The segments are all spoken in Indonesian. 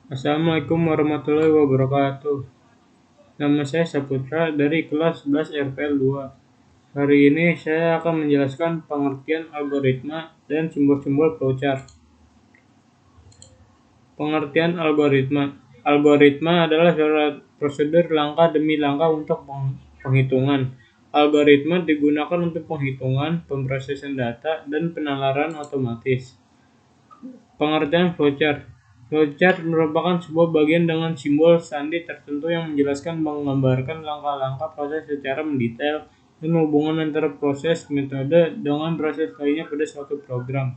Assalamualaikum warahmatullahi wabarakatuh. Nama saya Saputra dari kelas 11 RPL 2. Hari ini saya akan menjelaskan pengertian algoritma dan simbol-simbol flowchart. Pengertian algoritma. Algoritma adalah prosedur langkah demi langkah untuk penghitungan. Algoritma digunakan untuk penghitungan, pemrosesan data, dan penalaran otomatis. Pengertian flowchart. Flowchart merupakan sebuah bagian dengan simbol sandi tertentu yang menggambarkan langkah-langkah proses secara mendetail dan hubungan antara proses metode dengan proses lainnya pada suatu program.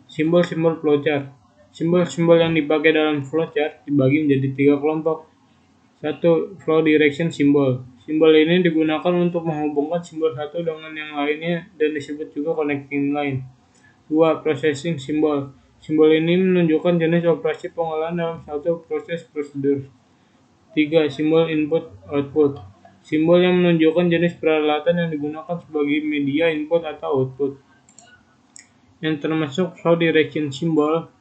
Simbol-simbol flowchart. Simbol-simbol yang dipakai dalam flowchart dibagi menjadi 3 kelompok. 1. Flow direction symbol. Simbol ini digunakan untuk menghubungkan simbol satu dengan yang lainnya dan disebut juga connecting line. 2. Processing symbol. Simbol ini menunjukkan jenis operasi pengolahan dalam satu proses prosedur. 3. Simbol input-output. Simbol yang menunjukkan jenis peralatan yang digunakan sebagai media input atau output. Yang termasuk flow direction symbol.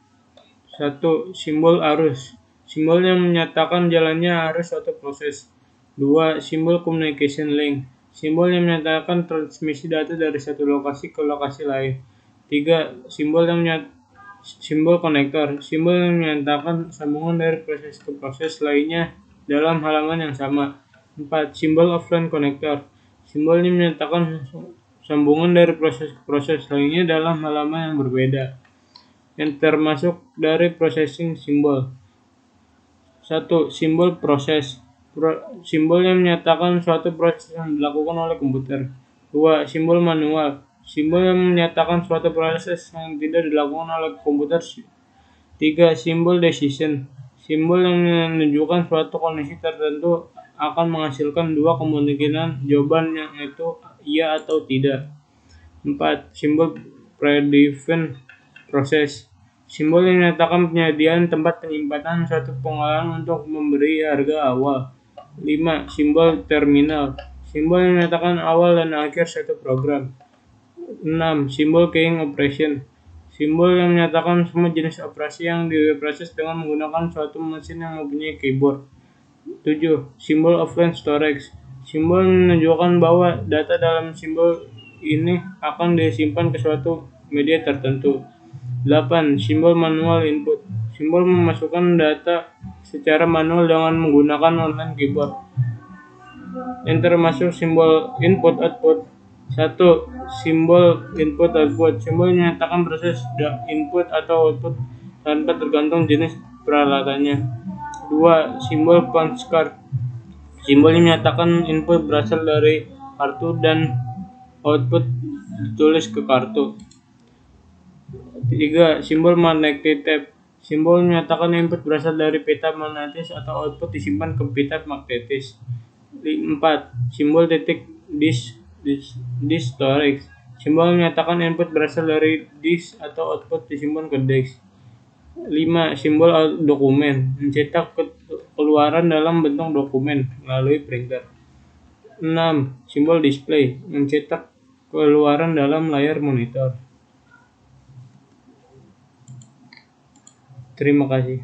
1. Simbol arus. Simbol yang menyatakan jalannya arus suatu proses. 2. Simbol communication link. Simbol yang menyatakan transmisi data dari satu lokasi ke lokasi lain. 3. Simbol konektor. Simbol yang menyatakan sambungan dari proses ke proses lainnya dalam halaman yang sama. 4. Simbol offline konektor. Simbol yang menyatakan sambungan dari proses ke proses lainnya dalam halaman yang berbeda. Yang termasuk dari processing symbol. 1. Simbol proses. Simbol yang menyatakan suatu proses yang dilakukan oleh komputer. 2. Simbol manual. Simbol yang menyatakan suatu proses yang tidak dilakukan oleh komputer. 3. Simbol decision. Simbol yang menunjukkan suatu kondisi tertentu akan menghasilkan dua kemungkinan jawaban, yaitu iya atau tidak. 4. Simbol predefined process. Simbol yang menyatakan penyediaan tempat penyimpanan suatu pengolahan untuk memberi harga awal. 5. Simbol terminal. Simbol yang menyatakan awal dan akhir suatu program. 6. Simbol keying operation. Simbol yang menyatakan semua jenis operasi yang diproses dengan menggunakan suatu mesin yang mempunyai keyboard. 7. Simbol offline storage. Simbol menunjukkan bahwa data dalam simbol ini akan disimpan ke suatu media tertentu. 8. Simbol manual input. Simbol memasukkan data secara manual dengan menggunakan online keyboard. Yang termasuk simbol input-output. 1. Simbol input-output. Simbol menyatakan proses input atau output tanpa tergantung jenis peralatannya. 2. Simbol punch card. Simbol yang menyatakan input berasal dari kartu dan output ditulis ke kartu. 3. Simbol magnetic tape. Simbol menyatakan input berasal dari pita magnetis atau output disimpan ke pita magnetis. 4. Simbol titik disk storage. Simbol menyatakan input berasal dari disk atau output disimpan ke disk. 5. Simbol dokumen. Mencetak keluaran dalam bentuk dokumen melalui printer. 6. Simbol display. Mencetak keluaran dalam layar monitor. Terima kasih.